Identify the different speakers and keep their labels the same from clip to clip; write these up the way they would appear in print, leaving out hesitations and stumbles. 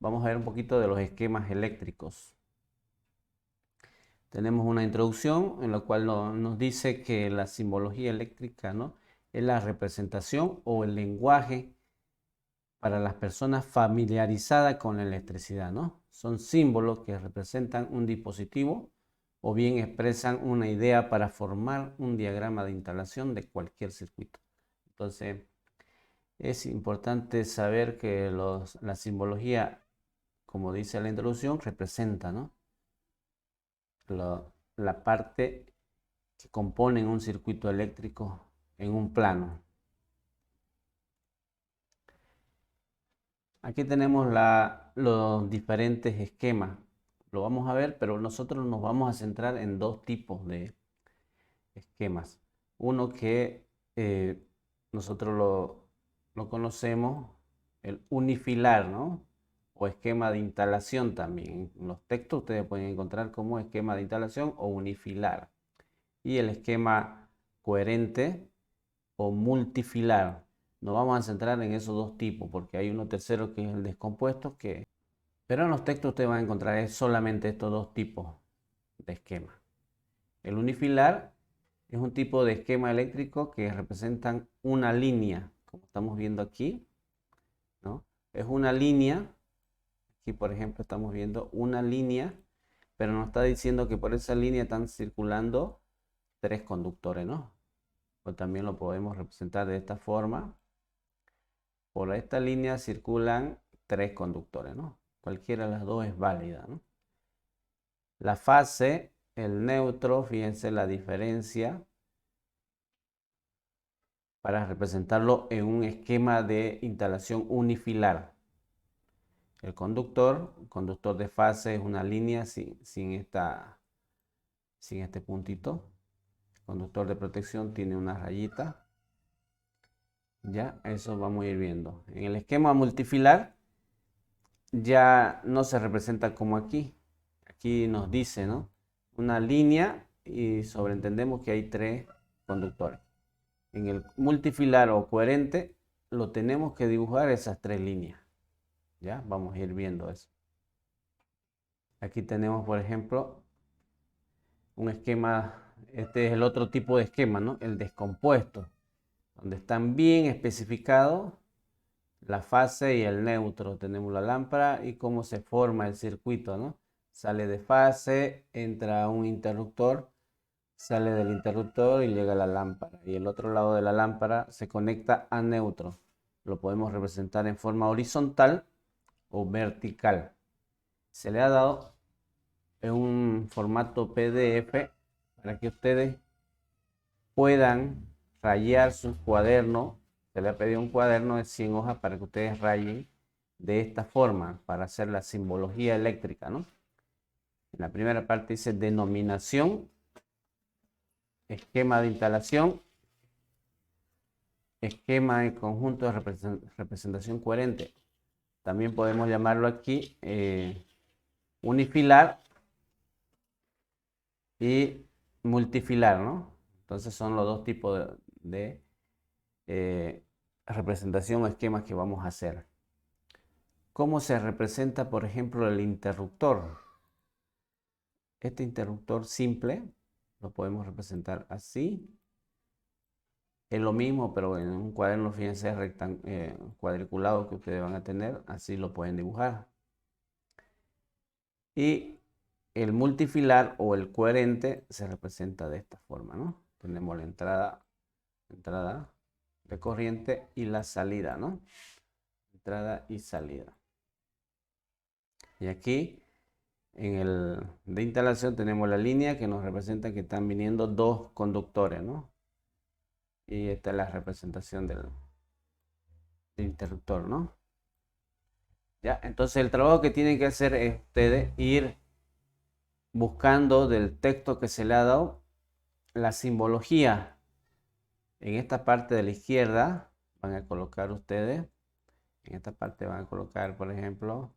Speaker 1: vamos a ver un poquito de los esquemas eléctricos. Tenemos una introducción en la cual nos dice que la simbología eléctrica, ¿no?, es la representación o el lenguaje para las personas familiarizadas con la electricidad, ¿no? Son símbolos que representan un dispositivo o bien expresan una idea para formar un diagrama de instalación de cualquier circuito. Entonces, es importante saber que la simbología, como dice la introducción, representa, ¿no?, la parte que componen un circuito eléctrico en un plano. Aquí tenemos los diferentes esquemas. Lo vamos a ver, pero nosotros nos vamos a centrar en dos tipos de esquemas. Uno que nosotros lo conocemos, el unifilar, ¿no?, o esquema de instalación también. En los textos ustedes pueden encontrar como esquema de instalación o unifilar. Y el esquema coherente o multifilar. Nos vamos a centrar en esos dos tipos porque hay uno tercero que es el descompuesto, pero en los textos ustedes van a encontrar solamente estos dos tipos de esquema. El unifilar es un tipo de esquema eléctrico que representan una línea, como estamos viendo aquí, ¿no? Es una línea. Aquí, por ejemplo, estamos viendo una línea, pero nos está diciendo que por esa línea están circulando tres conductores, ¿no? O también lo podemos representar de esta forma. Por esta línea circulan tres conductores, ¿no? Cualquiera de las dos es válida, ¿no? La fase, el neutro, fíjense la diferencia para representarlo en un esquema de instalación unifilar. El conductor de fase es una línea sin este puntito. El conductor de protección tiene una rayita. Ya, eso vamos a ir viendo. En el esquema multifilar ya no se representa como aquí. Aquí nos dice, ¿no?, una línea y sobreentendemos que hay tres conductores. En el multifilar o coherente lo tenemos que dibujar esas tres líneas. Ya, vamos a ir viendo eso. Aquí tenemos, por ejemplo, un esquema. Este es el otro tipo de esquema, ¿no?, el descompuesto, donde están bien especificados la fase y el neutro. Tenemos la lámpara y cómo se forma el circuito, ¿no? Sale de fase, entra un interruptor, sale del interruptor y llega a la lámpara. Y el otro lado de la lámpara se conecta a neutro. Lo podemos representar en forma horizontal o vertical. Se le ha dado en un formato PDF para que ustedes puedan rayar sus cuadernos. Se le ha pedido un cuaderno de 100 hojas para que ustedes rayen de esta forma para hacer la simbología eléctrica, ¿no? En la primera parte dice denominación, esquema de instalación, esquema de conjunto de representación coherente. También podemos llamarlo aquí unifilar y multifilar, ¿no? Entonces son los dos tipos de representación o esquemas que vamos a hacer. ¿Cómo se representa, por ejemplo, el interruptor? Este interruptor simple lo podemos representar así. Es lo mismo, pero en un cuaderno, fíjense, cuadriculado que ustedes van a tener, así lo pueden dibujar. Y el multifilar o el coherente se representa de esta forma, ¿no? Tenemos la entrada de corriente y la salida, ¿no? Entrada y salida. Y aquí en el de instalación tenemos la línea que nos representa que están viniendo dos conductores, ¿no? Y esta es la representación del interruptor, ¿no? Ya, entonces el trabajo que tienen que hacer es ustedes ir buscando del texto que se le ha dado la simbología. En esta parte de la izquierda van a colocar ustedes, en esta parte van a colocar, por ejemplo,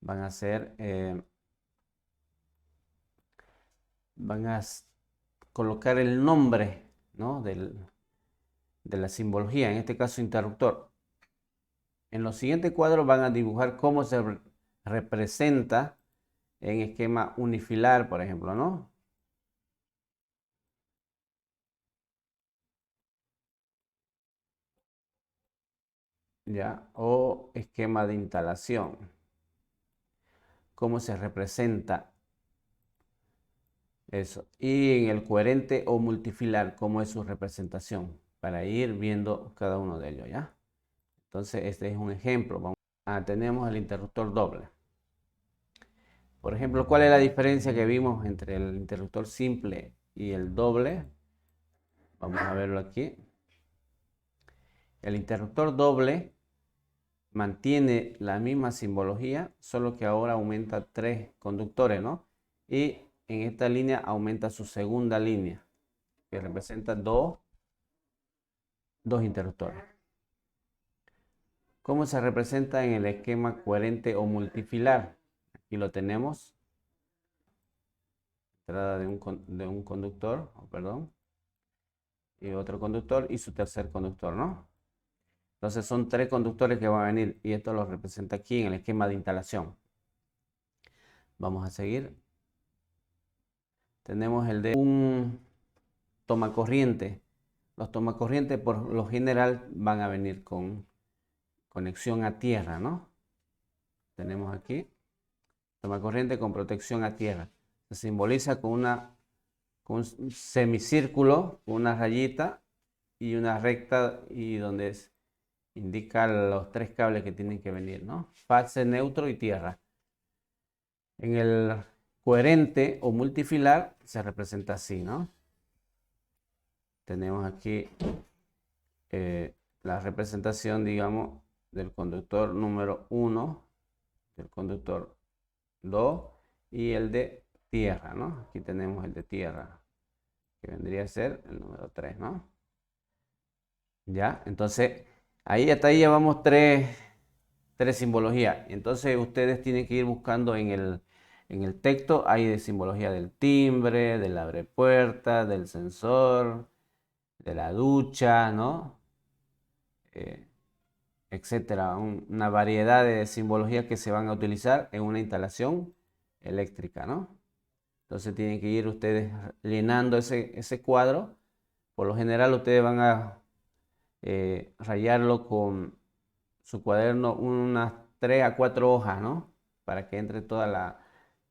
Speaker 1: van a hacer, van a colocar el nombre, ¿no?, de la simbología, en este caso interruptor. En los siguientes cuadros van a dibujar cómo se representa en esquema unifilar, por ejemplo, ¿no? ¿Ya? O esquema de instalación. Cómo se representa eso. Y en el coherente o multifilar, cómo es su representación. Para ir viendo cada uno de ellos, ¿ya? Entonces, este es un ejemplo. Tenemos el interruptor doble. Por ejemplo, ¿cuál es la diferencia que vimos entre el interruptor simple y el doble? Vamos a verlo aquí. El interruptor doble mantiene la misma simbología, solo que ahora aumenta 3 conductores, ¿no? Y en esta línea aumenta su segunda línea, que representa dos interruptores. ¿Cómo se representa en el esquema coherente o multifilar? Aquí lo tenemos. Entrada de un conductor, perdón, y otro conductor y su tercer conductor, ¿no? Entonces son 3 conductores que van a venir y esto lo representa aquí en el esquema de instalación. Vamos a seguir. Tenemos el de un tomacorriente. Los tomacorrientes por lo general van a venir con conexión a tierra, ¿no? Tenemos aquí tomacorriente con protección a tierra. Se simboliza con un semicírculo, una rayita y una recta y donde indica los 3 cables que tienen que venir, ¿no? Fase, neutro y tierra. En el coherente o multifilar se representa así, ¿no? Tenemos aquí la representación, digamos, del conductor número 1, del conductor 2 y el de tierra, ¿no? Aquí tenemos el de tierra, que vendría a ser el número 3, ¿no? Ya, entonces, hasta ahí llevamos tres simbologías. Entonces, ustedes tienen que ir buscando en el texto, hay de simbología del timbre, del abrepuerta, del sensor, de la ducha, ¿no? Etcétera. Una variedad de simbologías que se van a utilizar en una instalación eléctrica, ¿no? Entonces tienen que ir ustedes llenando ese cuadro. Por lo general ustedes van a rayarlo con su cuaderno unas 3 a 4 hojas, ¿no? Para que entre toda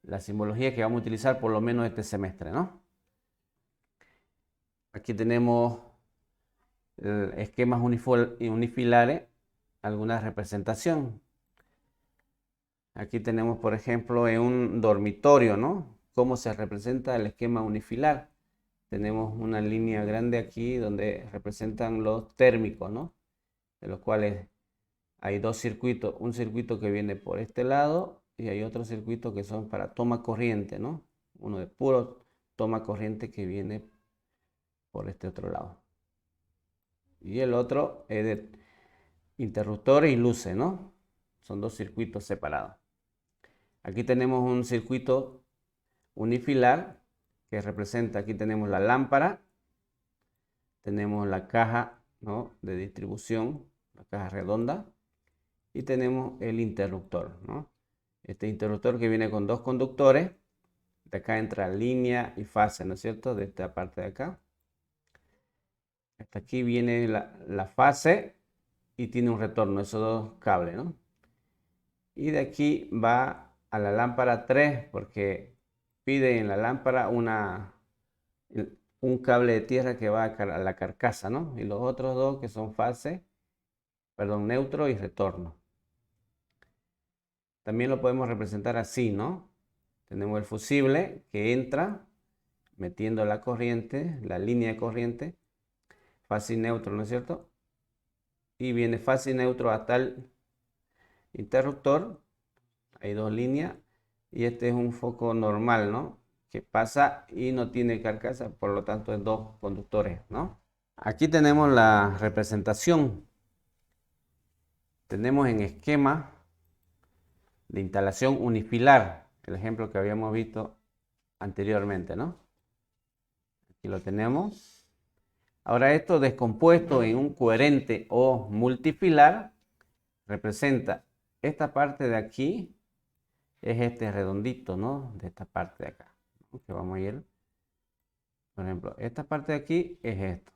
Speaker 1: la simbología que vamos a utilizar por lo menos este semestre, ¿no? Aquí tenemos esquemas unifilares, alguna representación. Aquí tenemos, por ejemplo, en un dormitorio, ¿no? Cómo se representa el esquema unifilar. Tenemos una línea grande aquí donde representan los térmicos, ¿no? De los cuales hay 2 circuitos. Un circuito que viene por este lado y hay otro circuito que son para toma corriente, ¿no? Uno de puro toma corriente que viene por este otro lado. Y el otro es de interruptores y luces, ¿no? Son 2 circuitos separados. Aquí tenemos un circuito unifilar que representa, aquí tenemos la lámpara, tenemos la caja, ¿no?, de distribución, la caja redonda, y tenemos el interruptor, ¿no? Este interruptor que viene con 2 conductores, de acá entra línea y fase, ¿no es cierto? De esta parte de acá. Hasta aquí viene la fase y tiene un retorno, esos 2 cables, ¿no? Y de aquí va a la lámpara 3 porque pide en la lámpara un cable de tierra que va a la carcasa, ¿no? Y los otros 2 que son neutro y retorno. También lo podemos representar así, ¿no? Tenemos el fusible que entra metiendo la corriente, la línea de corriente, fase y neutro, ¿no es cierto? Y viene fase y neutro hasta el interruptor. Hay 2 líneas y este es un foco normal, ¿no? Que pasa y no tiene carcasa, por lo tanto es 2 conductores, ¿no? Aquí tenemos la representación. Tenemos en esquema de instalación unifilar, el ejemplo que habíamos visto anteriormente, ¿no? Aquí lo tenemos. Ahora esto descompuesto en un coherente o multifilar, representa esta parte de aquí, es este redondito, ¿no? De esta parte de acá, ¿no? Que vamos a ir. Por ejemplo, esta parte de aquí es esto.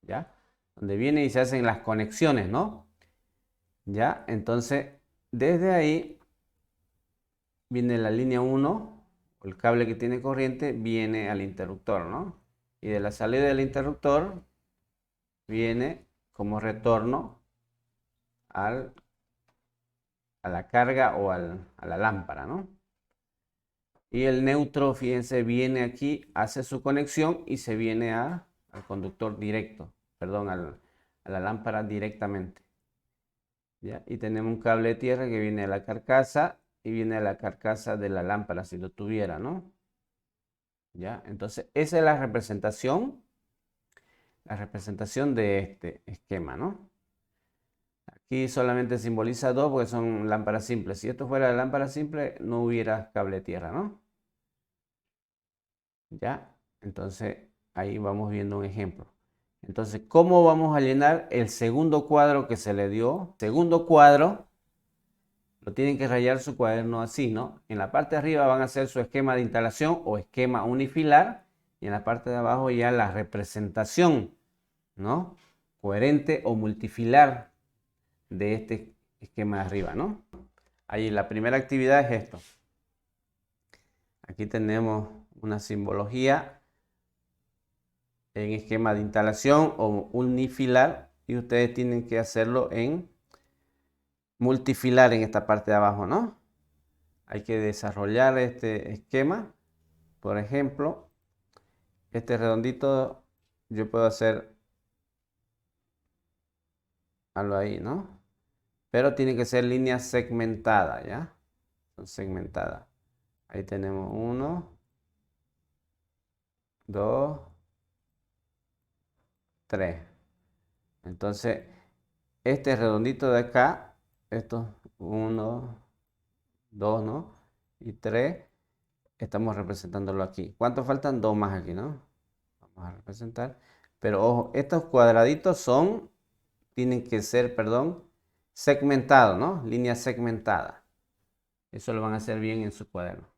Speaker 1: ¿Ya? Donde viene y se hacen las conexiones, ¿no? ¿Ya? Entonces, desde ahí viene la línea 1, el cable que tiene corriente, viene al interruptor, ¿no? Y de la salida del interruptor viene como retorno a la carga o a la lámpara, ¿no? Y el neutro, fíjense, viene aquí, hace su conexión y se viene al conductor directo, perdón, a la lámpara directamente. ¿Ya? Y tenemos un cable de tierra que viene a la carcasa y viene a la carcasa de la lámpara, si lo tuviera, ¿no? ¿Ya? Entonces, esa es la representación de este esquema, ¿no? Aquí solamente simboliza 2 porque son lámparas simples. Si esto fuera la lámpara simple, no hubiera cable de tierra, ¿no? ¿Ya? Entonces, ahí vamos viendo un ejemplo. Entonces, ¿cómo vamos a llenar el segundo cuadro que se le dio? Segundo cuadro, lo tienen que rayar su cuaderno así, ¿no? En la parte de arriba van a hacer su esquema de instalación o esquema unifilar. Y en la parte de abajo ya la representación, ¿no? Coherente o multifilar de este esquema de arriba, ¿no? Ahí la primera actividad es esto. Aquí tenemos una simbología en esquema de instalación o unifilar y ustedes tienen que hacerlo en multifilar en esta parte de abajo, ¿no? Hay que desarrollar este esquema. Por ejemplo, este redondito yo puedo hacer algo ahí, ¿no? Pero tiene que ser línea segmentada, ¿ya? Segmentada. Ahí tenemos 1, 2, 3. Entonces, este redondito de acá, estos 1, 2, ¿no? Y 3, estamos representándolo aquí. ¿Cuántos faltan? 2 más aquí, ¿no? Vamos a representar. Pero ojo, estos cuadraditos tienen que ser, perdón, segmentados, ¿no? Línea segmentada. Eso lo van a hacer bien en su cuaderno.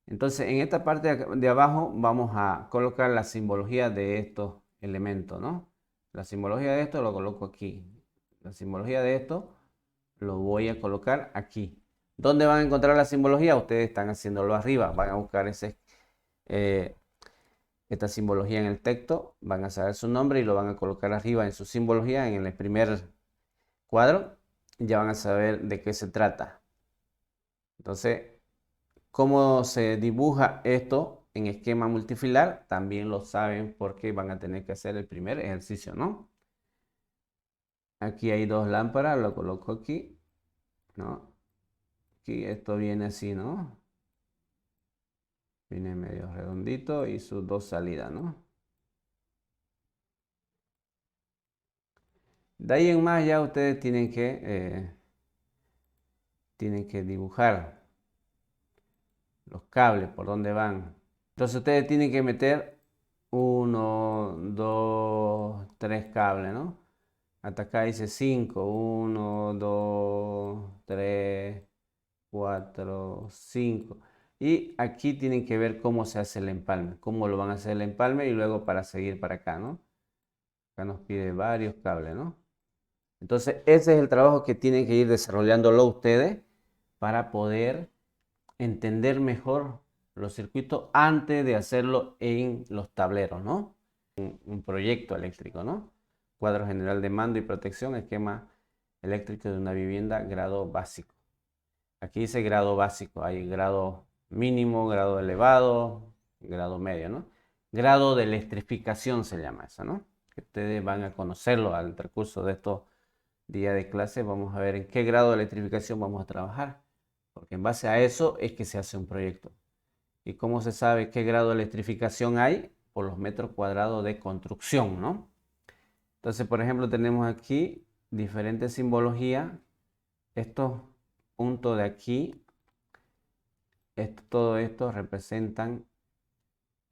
Speaker 1: Entonces, en esta parte de abajo vamos a colocar la simbología de estos elementos, ¿no? La simbología de esto lo coloco aquí. La simbología de esto lo voy a colocar aquí. ¿Dónde van a encontrar la simbología? Ustedes están haciéndolo arriba. Van a buscar esta simbología en el texto. Van a saber su nombre y lo van a colocar arriba en su simbología en el primer cuadro. Ya van a saber de qué se trata. Entonces, cómo se dibuja esto en esquema multifilar, también lo saben porque van a tener que hacer el primer ejercicio, ¿no? Aquí hay 2 lámparas, lo coloco aquí, ¿no? Aquí esto viene así, ¿no? Viene medio redondito y sus 2 salidas, ¿no? De ahí en más ya ustedes tienen que dibujar los cables, por dónde van. Entonces ustedes tienen que meter 1, 2, 3 cables, ¿no? Hasta acá dice 5, 1, 2, 3, 4, 5. Y aquí tienen que ver cómo se hace el empalme, cómo lo van a hacer el empalme y luego para seguir para acá, ¿no? Acá nos pide varios cables, ¿no? Entonces ese es el trabajo que tienen que ir desarrollándolo ustedes para poder entender mejor los circuitos antes de hacerlo en los tableros, ¿no? Un proyecto eléctrico, ¿no? Cuadro general de mando y protección, esquema eléctrico de una vivienda, grado básico. Aquí dice grado básico, hay grado mínimo, grado elevado, grado medio, ¿no? Grado de electrificación se llama eso, ¿no? Que ustedes van a conocerlo al transcurso de estos días de clase. Vamos a ver en qué grado de electrificación vamos a trabajar, porque en base a eso es que se hace un proyecto. ¿Y cómo se sabe qué grado de electrificación hay? Por los metros cuadrados de construcción, ¿no? Entonces, por ejemplo, tenemos aquí diferentes simbologías. Estos puntos de aquí, todo esto representan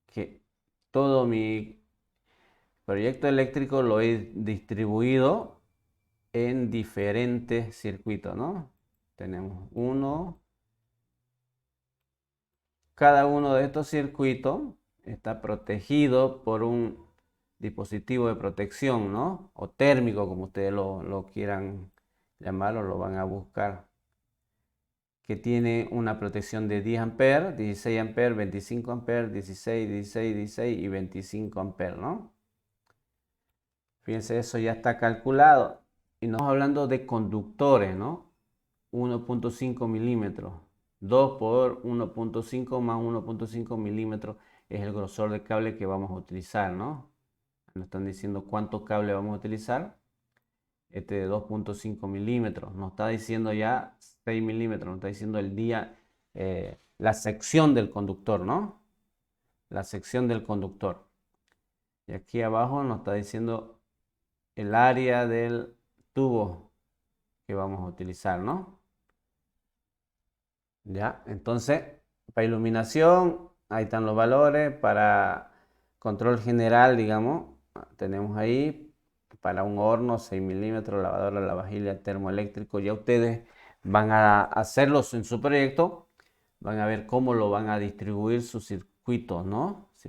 Speaker 1: que todo mi proyecto eléctrico lo he distribuido en diferentes circuitos, ¿no? Tenemos uno. Cada uno de estos circuitos está protegido por un dispositivo de protección, ¿no? O térmico, como ustedes lo quieran llamar o lo van a buscar. Que tiene una protección de 10 amperes, 16 amperes, 25 amperes, 16, 16, 16 y 25 amperes, ¿no? Fíjense, eso ya está calculado. Y no estamos hablando de conductores, ¿no? 1.5 milímetros. 2 por 1.5 más 1.5 milímetros es el grosor de cable que vamos a utilizar, ¿no? Nos están diciendo cuánto cable vamos a utilizar. Este de 2.5 milímetros. Nos está diciendo ya 6 milímetros. Nos está diciendo el día, la sección del conductor, ¿no? La sección del conductor. Y aquí abajo nos está diciendo el área del tubo que vamos a utilizar, ¿no? Ya, entonces, para iluminación, ahí están los valores. Para control general, digamos, tenemos ahí para un horno, 6 milímetros, lavadora, lavavajillas, termoeléctrico. Ya ustedes van a hacerlos en su proyecto, van a ver cómo lo van a distribuir sus circuitos, ¿no?